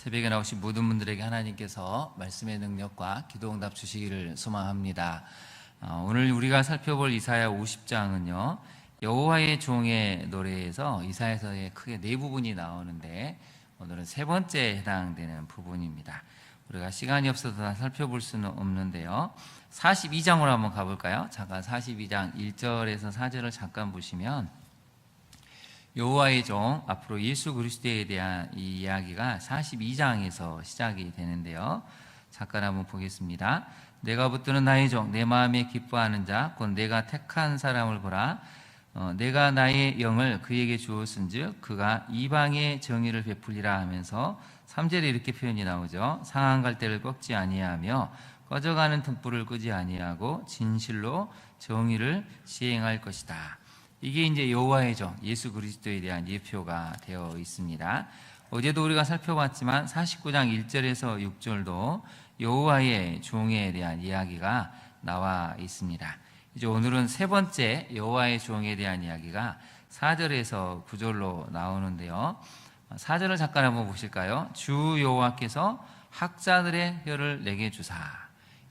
새벽에 나오신 모든 분들에게 하나님께서 말씀의 능력과 기도응답 주시기를 소망합니다. 오늘 우리가 살펴볼 이사야 50장은요 여호와의 종의 노래에서 이사야서에 크게 네 부분이 나오는데 오늘은 세 번째에 해당되는 부분입니다. 우리가 시간이 없어서 다 살펴볼 수는 없는데요, 42장으로 한번 가볼까요? 잠깐 42장 1절에서 4절을 잠깐 보시면 여호와의 종, 앞으로 예수 그리스도에 대한 이 이야기가 42장에서 시작이 되는데요, 잠깐 한번 보겠습니다. 내가 붙드는 나의 종, 내 마음에 기뻐하는 자, 곧 내가 택한 사람을 보라. 내가 나의 영을 그에게 주었은즉 그가 이방의 정의를 베풀리라 하면서 3절에 이렇게 표현이 나오죠. 상한 갈대를 꺾지 아니하며 꺼져가는 등불을 끄지 아니하고 진실로 정의를 시행할 것이다. 이게 이제 여호와의 종 예수 그리스도에 대한 예표가 되어 있습니다. 어제도 우리가 살펴봤지만 49장 1절에서 6절도 여호와의 종에 대한 이야기가 나와 있습니다. 이제 오늘은 세 번째 여호와의 종에 대한 이야기가 4절에서 9절로 나오는데요, 4절을 잠깐 한번 보실까요? 주 여호와께서 학자들의 혀를 내게 주사,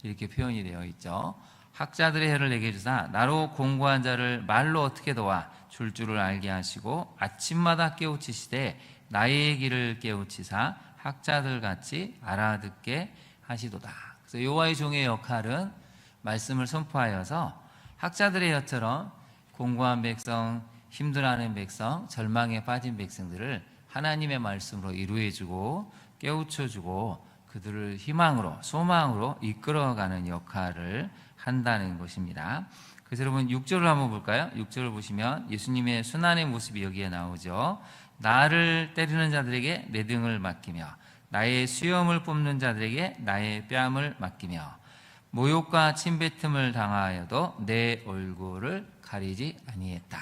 이렇게 표현이 되어 있죠. 학자들의 혀를 내게 주사 나로 공부한 자를 말로 어떻게 도와 줄 줄을 알게 하시고 아침마다 깨우치시되 나의 길을 깨우치사 학자들 같이 알아듣게 하시도다. 그래서 여호와의 종의 역할은 말씀을 선포하여서 학자들의 혀처럼 공고한 백성, 힘들어하는 백성, 절망에 빠진 백성들을 하나님의 말씀으로 이루어주고 깨우쳐주고 그들을 희망으로, 소망으로 이끌어가는 역할을 한다는 것입니다. 그래서 여러분 6절을 한번 볼까요? 6절을 보시면 예수님의 순환의 모습이 여기에 나오죠. 나를 때리는 자들에게 내 등을 맡기며 나의 수염을 뽑는 자들에게 나의 뺨을 맡기며 모욕과 침뱉음을 당하여도 내 얼굴을 가리지 아니했다.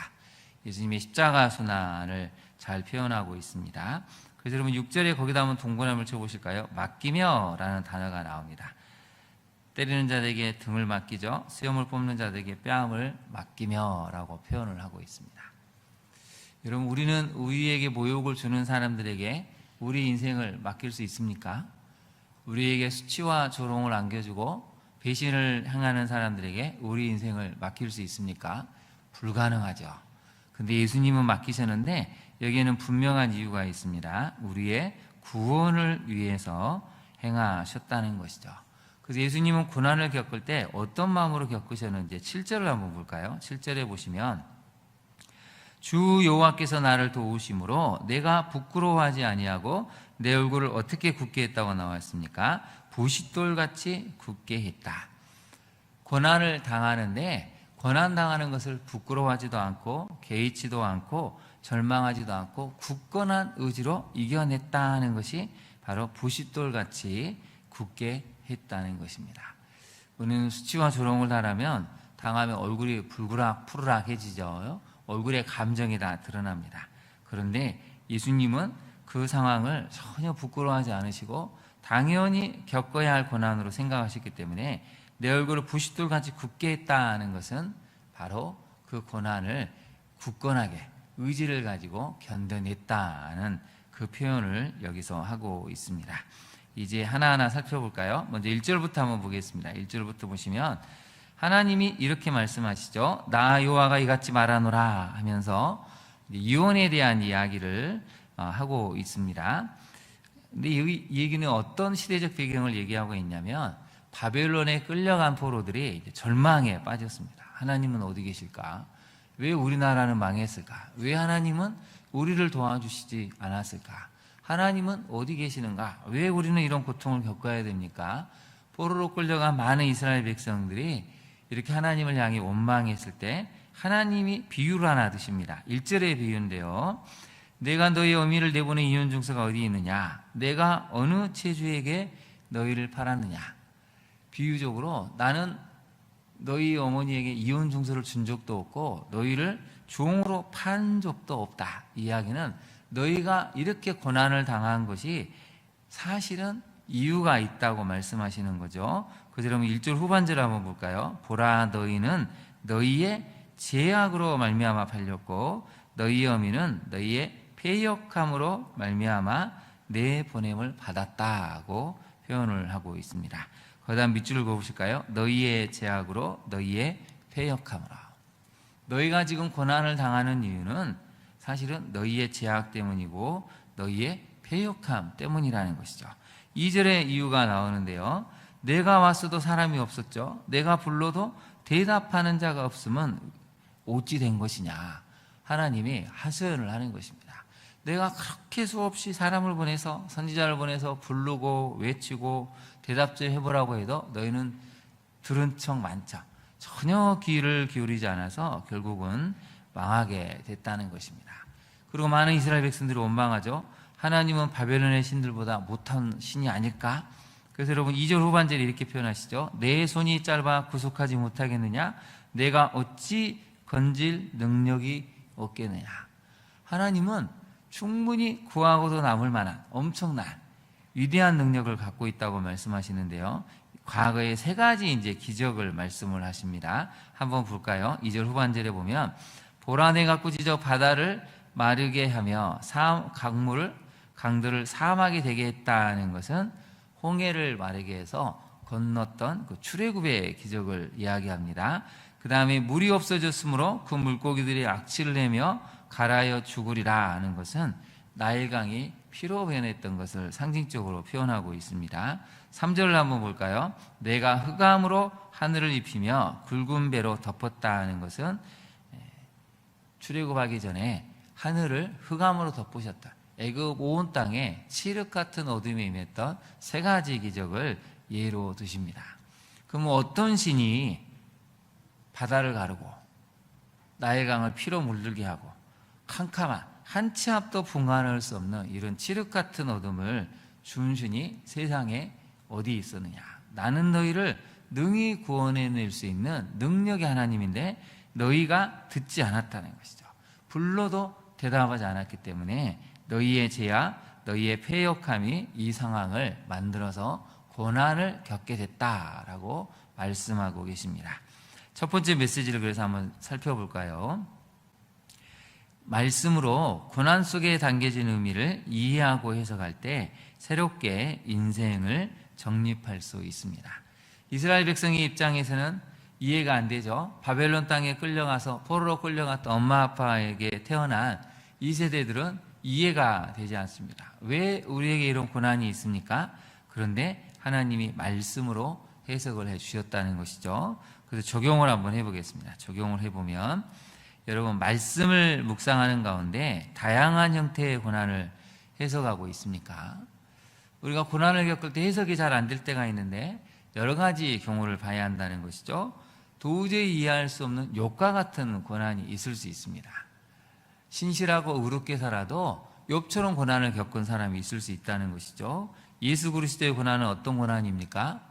예수님의 십자가 순환을 잘 표현하고 있습니다. 그래서 여러분 6절에 거기다 한번 동그라미를 쳐보실까요? 맡기며 라는 단어가 나옵니다. 때리는 자들에게 등을 맡기죠. 수염을 뽑는 자들에게 뺨을 맡기며 라고 표현을 하고 있습니다. 여러분, 우리는 우리에게 모욕을 주는 사람들에게 우리 인생을 맡길 수 있습니까? 우리에게 수치와 조롱을 안겨주고 배신을 행하는 사람들에게 우리 인생을 맡길 수 있습니까? 불가능하죠. 근데 예수님은 맡기셨는데 여기에는 분명한 이유가 있습니다. 우리의 구원을 위해서 행하셨다는 것이죠. 그래서 예수님은 고난을 겪을 때 어떤 마음으로 겪으셨는지 7절을 한번 볼까요? 7절에 보시면 주 여호와께서 나를 도우심으로 내가 부끄러워하지 아니하고 내 얼굴을 어떻게 굳게 했다고 나왔습니까? 부싯돌같이 굳게 했다. 고난을 당하는데 고난 당하는 것을 부끄러워하지도 않고 개의치도 않고 절망하지도 않고 굳건한 의지로 이겨냈다는 것이 바로 부싯돌같이 굳게 했다는 것입니다. 우리는 수치와 조롱을 당하면 얼굴이 푸르락해지죠. 얼굴에 감정이 다 드러납니다. 그런데 예수님은 그 상황을 전혀 부끄러워하지 않으시고 당연히 겪어야 할 고난으로 생각하셨기 때문에 내 얼굴을 부싯돌같이 굳게 했다는 것은 바로 그 고난을 굳건하게 의지를 가지고 견뎌냈다는 그 표현을 여기서 하고 있습니다. 이제 하나하나 살펴볼까요? 먼저 1절부터 한번 보겠습니다. 1절부터 보시면 하나님이 이렇게 말씀하시죠. 나 여호와가 이같이 말하노라 하면서 이혼에 대한 이야기를 하고 있습니다. 근데 이 얘기는 어떤 시대적 배경을 얘기하고 있냐면 바벨론에 끌려간 포로들이 절망에 빠졌습니다. 하나님은 어디 계실까? 왜 우리나라는 망했을까? 왜 하나님은 우리를 도와주시지 않았을까? 하나님은 어디 계시는가? 왜 우리는 이런 고통을 겪어야 됩니까? 포로로 끌려간 많은 이스라엘 백성들이 이렇게 하나님을 향해 원망했을 때 하나님이 비유를 하나 드십니다. 1절의 비유인데요, 내가 너희 어미를 내보낸 이혼 중서가 어디 있느냐? 내가 어느 체주에게 너희를 팔았느냐? 비유적으로 나는 너희 어머니에게 이혼 중서를 준 적도 없고 너희를 종으로 판 적도 없다. 이 이야기는 너희가 이렇게 고난을 당한 것이 사실은 이유가 있다고 말씀하시는 거죠. 그래서 여러분 1절 후반절을 한번 볼까요? 보라, 너희는 너희의 죄악으로 말미암아 팔렸고 너희의 어미는 너희의 패역함으로 말미암아 내 보냄을 받았다고 표현을 하고 있습니다. 그다음 밑줄을 그어보실까요? 너희의 죄악으로 너희의 패역함으로. 너희가 지금 고난을 당하는 이유는 사실은 너희의 죄악 때문이고 너희의 패역함 때문이라는 것이죠. 2절에 이유가 나오는데요. 내가 왔어도 사람이 없었죠. 내가 불러도 대답하는 자가 없으면 어찌 된 것이냐. 하나님이 하소연을 하는 것입니다. 내가 그렇게 수없이 사람을 보내서 선지자를 보내서 부르고 외치고 대답 좀 해보라고 해도 너희는 들은 척 만척 전혀 귀를 기울이지 않아서 결국은 망하게 됐다는 것입니다. 그리고 많은 이스라엘 백성들이 원망하죠. 하나님은 바벨론의 신들보다 못한 신이 아닐까? 그래서 여러분 2절 후반절에 이렇게 표현하시죠. 내 손이 짧아 구속하지 못하겠느냐? 내가 어찌 건질 능력이 없겠느냐? 하나님은 충분히 구하고도 남을 만한 엄청난 위대한 능력을 갖고 있다고 말씀하시는데요. 과거에 세 가지 이제 기적을 말씀을 하십니다. 한번 볼까요? 2절 후반절에 보면 보라 내가 꾸짖어 바다를 마르게 하며 강들을 사막이 되게 했다는 것은 홍해를 마르게 해서 건넜던 그 출애굽의 기적을 이야기합니다. 그 다음에 물이 없어졌으므로 그 물고기들이 악취를 내며 갈아여 죽으리라 하는 것은 나일강이 피로 변했던 것을 상징적으로 표현하고 있습니다. 3절을 한번 볼까요? 내가 흑암으로 하늘을 입히며 굵은 배로 덮었다 하는 것은 출애굽하기 전에 하늘을 흑암으로 덮으셨다. 애굽 온 땅에 칠흑 같은 어둠이 임했던 세 가지 기적을 예로 드십니다. 그럼 어떤 신이 바다를 가르고 나일강을 피로 물들게 하고 캄캄한 한 치 앞도 분간할 수 없는 이런 칠흑 같은 어둠을 준 신이 세상에 어디 있었느냐? 나는 너희를 능히 구원해낼 수 있는 능력의 하나님인데 너희가 듣지 않았다는 것이죠. 불러도 대답하지 않았기 때문에 너희의 죄와 너희의 패역함이 이 상황을 만들어서 고난을 겪게 됐다라고 말씀하고 계십니다. 첫 번째 메시지를 그래서 한번 살펴볼까요? 말씀으로 고난 속에 담겨진 의미를 이해하고 해석할 때 새롭게 인생을 정립할 수 있습니다. 이스라엘 백성의 입장에서는 이해가 안 되죠. 바벨론 땅에 끌려가서 포로로 끌려갔던 엄마 아빠에게 태어난 이 세대들은 이해가 되지 않습니다. 왜 우리에게 이런 고난이 있습니까? 그런데 하나님이 말씀으로 해석을 해 주셨다는 것이죠. 그래서 적용을 한번 해보겠습니다. 적용을 해보면 여러분 말씀을 묵상하는 가운데 다양한 형태의 고난을 해석하고 있습니까? 우리가 고난을 겪을 때 해석이 잘 안 될 때가 있는데 여러 가지 경우를 봐야 한다는 것이죠. 도저히 이해할 수 없는 욕과 같은 고난이 있을 수 있습니다. 신실하고 의롭게 살아도 욥처럼 고난을 겪은 사람이 있을 수 있다는 것이죠. 예수 그리스도의 고난은 어떤 고난입니까?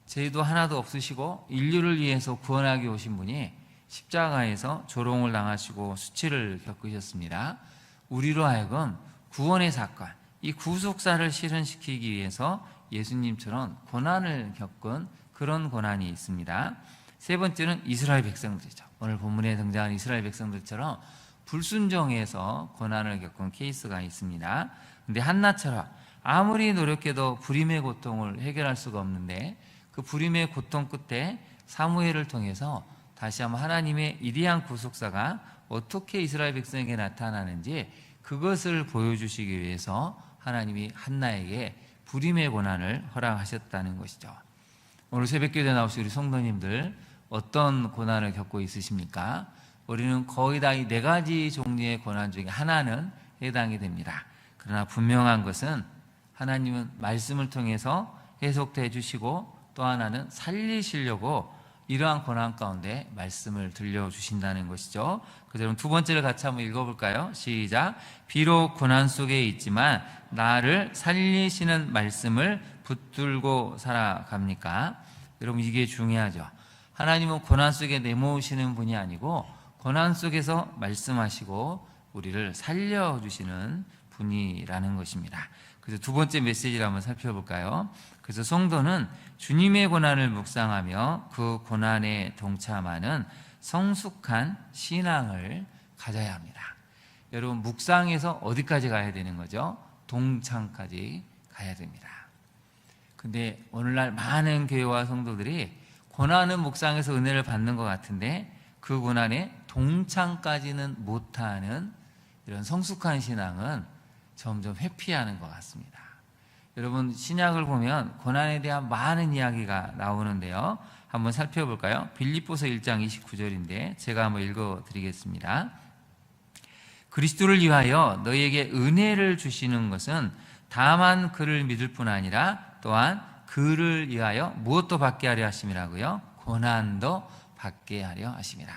죄도 하나도 없으시고 인류를 위해서 구원하기 오신 분이 십자가에서 조롱을 당하시고 수치를 겪으셨습니다. 우리로 하여금 구원의 사건, 이 구속사를 실현시키기 위해서 예수님처럼 고난을 겪은 그런 고난이 있습니다. 세 번째는 이스라엘 백성들이죠. 오늘 본문에 등장한 이스라엘 백성들처럼 불순종해서 고난을 겪은 케이스가 있습니다. 그런데 한나처럼 아무리 노력해도 불임의 고통을 해결할 수가 없는데 그 불임의 고통 끝에 사무엘을 통해서 다시 한번 하나님의 위대한 구속사가 어떻게 이스라엘 백성에게 나타나는지 그것을 보여주시기 위해서 하나님이 한나에게 불임의 고난을 허락하셨다는 것이죠. 오늘 새벽기도에 나오신 우리 성도님들 어떤 고난을 겪고 있으십니까? 우리는 거의 다 이 네 가지 종류의 고난 중에 하나는 해당이 됩니다. 그러나 분명한 것은 하나님은 말씀을 통해서 해석해 주시고 또 하나는 살리시려고 이러한 고난 가운데 말씀을 들려주신다는 것이죠. 그럼 두 번째를 같이 한번 읽어볼까요? 시작. 비록 고난 속에 있지만 나를 살리시는 말씀을 붙들고 살아갑니까? 여러분 이게 중요하죠. 하나님은 고난 속에 내모으시는 분이 아니고 고난 속에서 말씀하시고 우리를 살려주시는 분이라는 것입니다. 그래서 두 번째 메시지를 한번 살펴볼까요? 그래서 성도는 주님의 고난을 묵상하며 그 고난에 동참하는 성숙한 신앙을 가져야 합니다. 여러분 묵상에서 어디까지 가야 되는 거죠? 동창까지 가야 됩니다. 근데 오늘날 많은 교회와 성도들이 고난은 묵상에서 은혜를 받는 것 같은데 그 고난에 동창까지는 못하는 이런 성숙한 신앙은 점점 회피하는 것 같습니다. 여러분, 신약을 보면 고난에 대한 많은 이야기가 나오는데요. 한번 살펴볼까요? 빌립보서 1장 29절인데 제가 한번 읽어드리겠습니다. 그리스도를 위하여 너희에게 은혜를 주시는 것은 다만 그를 믿을 뿐 아니라 또한 그를 위하여 무엇도 받게 하려 하심이라고요? 고난도 받게 하려 하심이라.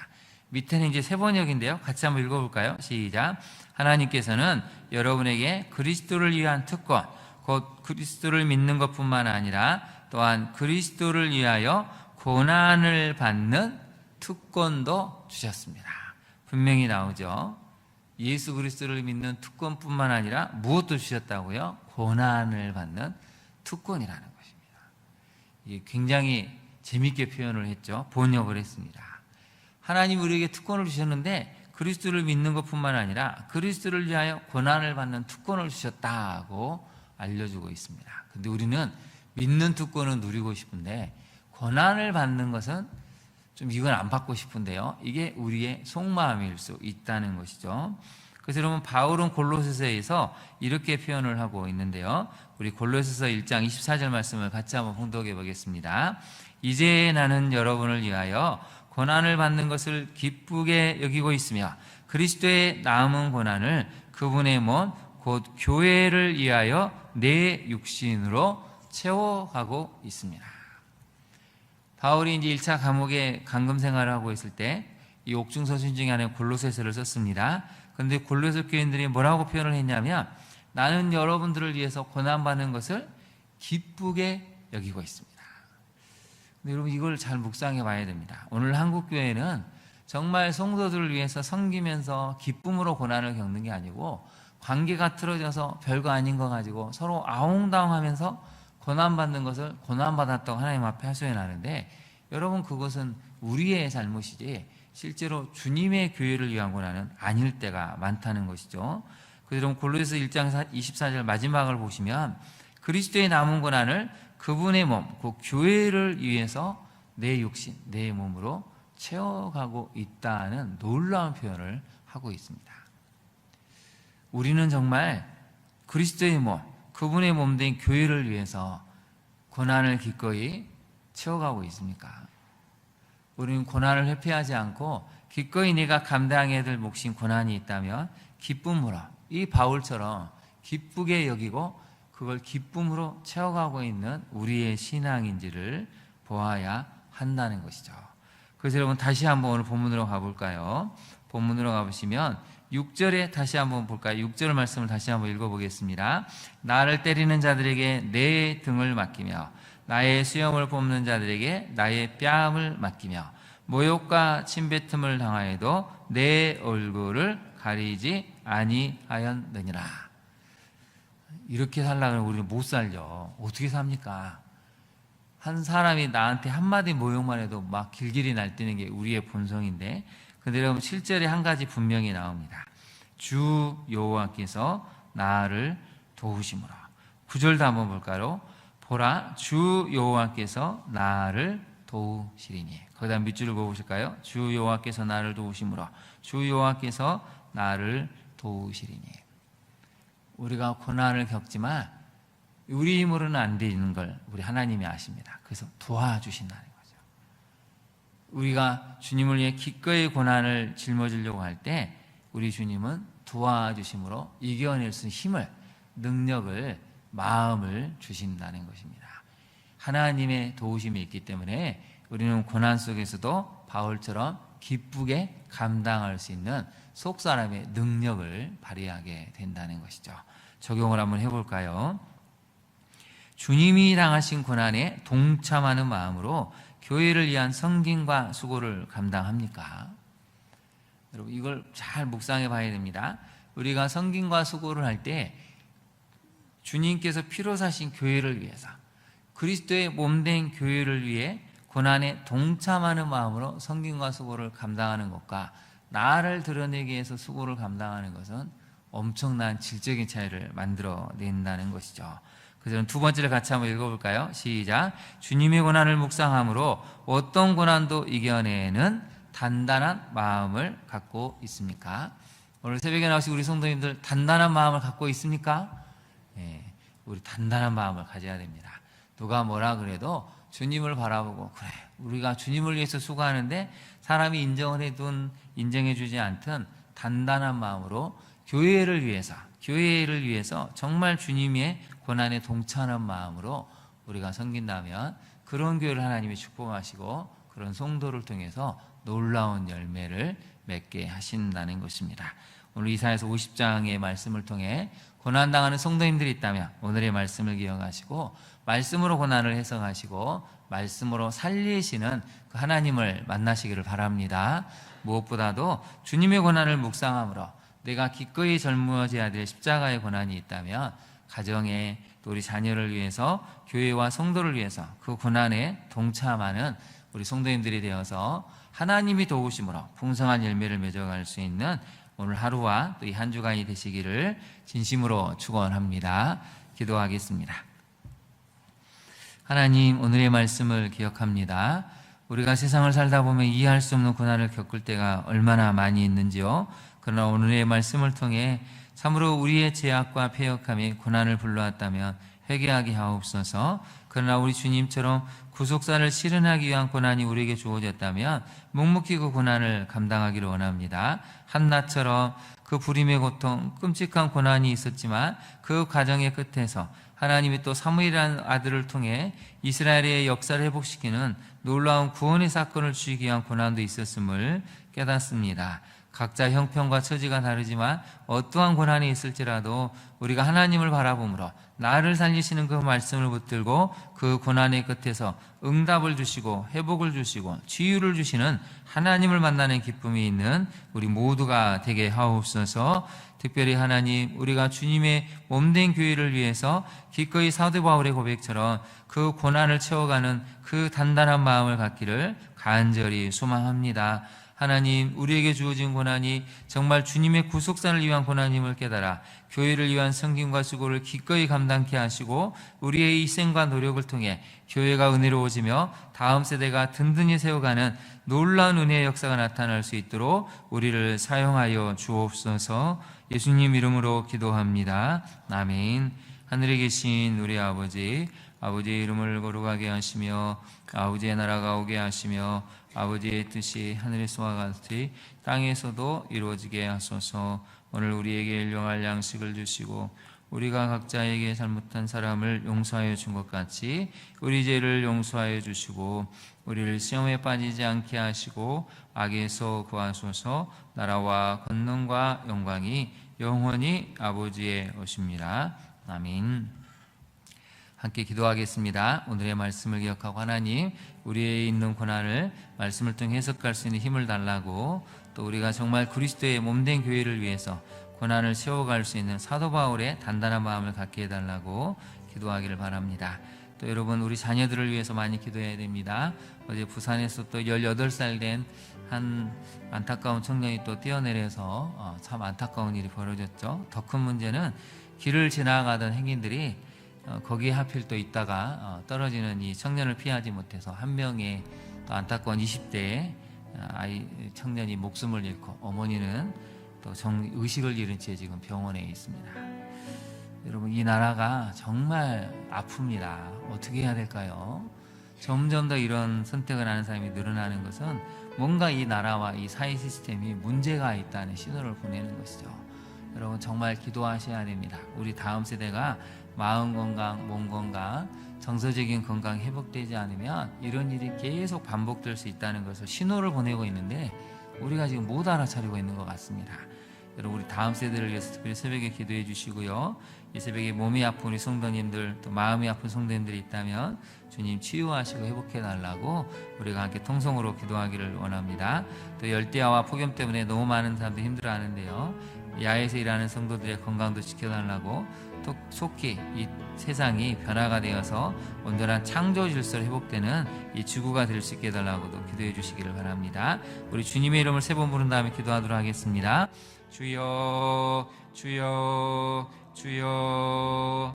밑에는 이제 세 번역인데요. 같이 한번 읽어볼까요? 시작. 하나님께서는 여러분에게 그리스도를 위한 특권, 곧 그리스도를 믿는 것뿐만 아니라 또한 그리스도를 위하여 고난을 받는 특권도 주셨습니다. 분명히 나오죠. 예수 그리스도를 믿는 특권뿐만 아니라 무엇도 주셨다고요? 고난을 받는 특권이라는 것입니다. 이게 굉장히 재미있게 표현을 했죠. 번역을 했습니다. 하나님 우리에게 특권을 주셨는데 그리스도를 믿는 것뿐만 아니라 그리스도를 위하여 고난을 받는 특권을 주셨다고 알려주고 있습니다. 근데 우리는 믿는 특권은 누리고 싶은데 고난을 받는 것은 좀 이건 안 받고 싶은데요. 이게 우리의 속마음일 수 있다는 것이죠. 그래서 여러분, 바울은 골로새서에서 이렇게 표현을 하고 있는데요. 우리 골로새서 1장 24절 말씀을 같이 한번 봉독해 보겠습니다. 이제 나는 여러분을 위하여 고난을 받는 것을 기쁘게 여기고 있으며 그리스도의 남은 고난을 그분의 몸 곧 교회를 위하여 내 육신으로 채워가고 있습니다. 바울이 이제 1차 감옥에 감금 생활을 하고 있을 때 이 옥중 서신 중에 하나의 골로새서를 썼습니다. 그런데 골로새 교인들이 뭐라고 표현을 했냐면 나는 여러분들을 위해서 고난받는 것을 기쁘게 여기고 있습니다. 근데 여러분, 이걸 잘 묵상해 봐야 됩니다. 오늘 한국교회는 정말 성도들을 위해서 섬기면서 기쁨으로 고난을 겪는 게 아니고 관계가 틀어져서 별거 아닌 거 가지고 서로 아웅다웅하면서 고난받는 것을 고난받았다고 하나님 앞에 하소연 하는데, 여러분, 그것은 우리의 잘못이지 실제로 주님의 교회를 위한 고난은 아닐 때가 많다는 것이죠. 그래서 여러분, 골로새서 1장 24절 마지막을 보시면 그리스도의 남은 고난을 그분의 몸, 그 교회를 위해서 내 육신, 내 몸으로 채워가고 있다는 놀라운 표현을 하고 있습니다. 우리는 정말 그리스도의 몸, 그분의 몸된 교회를 위해서 고난을 기꺼이 채워가고 있습니까? 우리는 고난을 회피하지 않고 기꺼이 내가 감당해야 될 몫인 고난이 있다면 기쁨으로, 이 바울처럼 기쁘게 여기고 그걸 기쁨으로 채워가고 있는 우리의 신앙인지를 보아야 한다는 것이죠. 그래서 여러분, 다시 한번 오늘 본문으로 가볼까요? 본문으로 가보시면 6절에 다시 한번 볼까요? 6절 말씀을 다시 한번 읽어보겠습니다. 나를 때리는 자들에게 내 등을 맡기며 나의 수염을 뽑는 자들에게 나의 뺨을 맡기며 모욕과 침뱉음을 당하여도 내 얼굴을 가리지 아니하였느니라. 이렇게 살려면 우리는 못 살죠. 어떻게 삽니까? 한 사람이 나한테 한마디 모욕만 해도 막 길길이 날뛰는 게 우리의 본성인데, 근데 여러분, 7절에 한 가지 분명히 나옵니다. 주 여호와께서 나를 도우심으로. 9절도 한번 볼까요? 보라, 주 여호와께서 나를 도우시리니. 거기다 밑줄을 그어보실까요? 주 여호와께서 나를 도우심으로. 주 여호와께서 나를 도우시리니. 우리가 고난을 겪지만 우리 힘으로는 안 되는 걸 우리 하나님이 아십니다. 그래서 도와주신다는 거죠. 우리가 주님을 위해 기꺼이 고난을 짊어지려고 할 때 우리 주님은 도와주심으로 이겨낼 수 있는 힘을, 능력을, 마음을 주신다는 것입니다. 하나님의 도우심이 있기 때문에 우리는 고난 속에서도 바울처럼 기쁘게 감당할 수 있는 속사람의 능력을 발휘하게 된다는 것이죠. 적용을 한번 해볼까요? 주님이 당하신 고난에 동참하는 마음으로 교회를 위한 섬김과 수고를 감당합니까? 여러분, 이걸 잘 묵상해 봐야 됩니다. 우리가 섬김과 수고를 할 때 주님께서 피로 사신 교회를 위해서, 그리스도의 몸된 교회를 위해 고난에 동참하는 마음으로 섬김과 수고를 감당하는 것과 나를 드러내기 위해서 수고를 감당하는 것은 엄청난 질적인 차이를 만들어낸다는 것이죠. 그래서 두 번째를 같이 한번 읽어볼까요? 시작. 주님의 고난을 묵상함으로 어떤 고난도 이겨내는 단단한 마음을 갖고 있습니까? 오늘 새벽에 나오신 우리 성도님들 단단한 마음을 갖고 있습니까? 네, 우리 단단한 마음을 가져야 됩니다. 누가 뭐라 그래도 주님을 바라보고, 그래, 우리가 주님을 위해서 수고하는데 사람이 인정해주지 않든 단단한 마음으로 교회를 위해서 정말 주님의 고난에 동참하는 마음으로 우리가 섬긴다면 그런 교회를 하나님이 축복하시고 그런 성도를 통해서 놀라운 열매를 맺게 하신다는 것입니다. 오늘 이사야서 50장의 말씀을 통해 고난당하는 성도님들이 있다면 오늘의 말씀을 기억하시고 말씀으로 고난을 해석하시고 말씀으로 살리시는 그 하나님을 만나시기를 바랍니다. 무엇보다도 주님의 고난을 묵상함으로 내가 기꺼이 짊어져야 될 십자가의 고난이 있다면 가정에 또 우리 자녀를 위해서 교회와 성도를 위해서 그 고난에 동참하는 우리 성도님들이 되어서 하나님이 도우심으로 풍성한 열매를 맺어갈 수 있는 오늘 하루와 또 이 한 주간이 되시기를 진심으로 축원합니다. 기도하겠습니다. 하나님, 오늘의 말씀을 기억합니다. 우리가 세상을 살다 보면 이해할 수 없는 고난을 겪을 때가 얼마나 많이 있는지요. 그러나 오늘의 말씀을 통해 참으로 우리의 죄악과 패역함이 고난을 불러왔다면 회개하게 하옵소서. 그러나 우리 주님처럼 구속사를 실현하기 위한 고난이 우리에게 주어졌다면 묵묵히 그 고난을 감당하기를 원합니다. 한나처럼 그 불임의 고통, 끔찍한 고난이 있었지만 그 과정의 끝에서 하나님이 또 사무엘이라는 아들을 통해 이스라엘의 역사를 회복시키는 놀라운 구원의 사건을 주시기 위한 고난도 있었음을 깨닫습니다. 각자 형편과 처지가 다르지만 어떠한 고난이 있을지라도 우리가 하나님을 바라보므로 나를 살리시는 그 말씀을 붙들고 그 고난의 끝에서 응답을 주시고 회복을 주시고 치유를 주시는 하나님을 만나는 기쁨이 있는 우리 모두가 되게 하옵소서. 특별히 하나님, 우리가 주님의 몸된 교회를 위해서 기꺼이 사도 바울의 고백처럼 그 고난을 채워가는 그 단단한 마음을 갖기를 간절히 소망합니다. 하나님, 우리에게 주어진 고난이 정말 주님의 구속사를 위한 고난임을 깨달아 교회를 위한 섬김과 수고를 기꺼이 감당케 하시고 우리의 희생과 노력을 통해 교회가 은혜로워지며 다음 세대가 든든히 세워가는 놀라운 은혜의 역사가 나타날 수 있도록 우리를 사용하여 주옵소서. 예수님 이름으로 기도합니다. 아멘. 하늘에 계신 우리 아버지의 이름을 거룩하게 하시며 아버지의 나라가 오게 하시며 아버지의 뜻이 하늘에서와 같이 땅에서도 이루어지게 하소서. 오늘 우리에게 일용할 양식을 주시고 우리가 각자에게 잘못한 사람을 용서하여 준 것 같이 우리 죄를 용서하여 주시고 우리를 시험에 빠지지 않게 하시고 악에서 구하소서. 나라와 권능과 영광이 영원히 아버지의 것입니다. 아멘. 함께 기도하겠습니다. 오늘의 말씀을 기억하고 하나님, 우리에 있는 고난을 말씀을 통해 해석할 수 있는 힘을 달라고, 또 우리가 정말 그리스도의 몸된 교회를 위해서 고난을 채워갈 수 있는 사도 바울의 단단한 마음을 갖게 해달라고 기도하기를 바랍니다. 또 여러분, 우리 자녀들을 위해서 많이 기도해야 됩니다. 어제 부산에서 또 18살 된 한 안타까운 청년이 또 뛰어내려서 참 안타까운 일이 벌어졌죠. 더 큰 문제는 길을 지나가던 행인들이 거기에 하필 또 있다가 떨어지는 이 청년을 피하지 못해서 한 명의 또 안타까운 20대의 청년이 목숨을 잃고 어머니는 또 의식을 잃은 채 지금 병원에 있습니다. 여러분, 이 나라가 정말 아픕니다. 어떻게 해야 될까요? 점점 더 이런 선택을 하는 사람이 늘어나는 것은 뭔가 이 나라와 이 사회 시스템이 문제가 있다는 신호를 보내는 것이죠. 여러분, 정말 기도하셔야 됩니다. 우리 다음 세대가 마음 건강, 몸 건강, 정서적인 건강이 회복되지 않으면 이런 일이 계속 반복될 수 있다는 것을 신호를 보내고 있는데 우리가 지금 못 알아차리고 있는 것 같습니다. 여러분, 우리 다음 세대를 위해서 특별히 새벽에 기도해 주시고요. 이 새벽에 몸이 아픈 우리 성도님들, 또 마음이 아픈 성도님들이 있다면 주님 치유하시고 회복해 달라고 우리가 함께 통성으로 기도하기를 원합니다. 또 열대야와 폭염 때문에 너무 많은 사람들이 힘들어하는데요. 야외에서 일하는 성도들의 건강도 지켜달라고, 속히 이 세상이 변화가 되어서 온전한 창조 질서로 회복되는 이 지구가 될 수 있게 해달라고도 기도해 주시기를 바랍니다. 우리 주님의 이름을 세 번 부른 다음에 기도하도록 하겠습니다. 주여, 주여, 주여.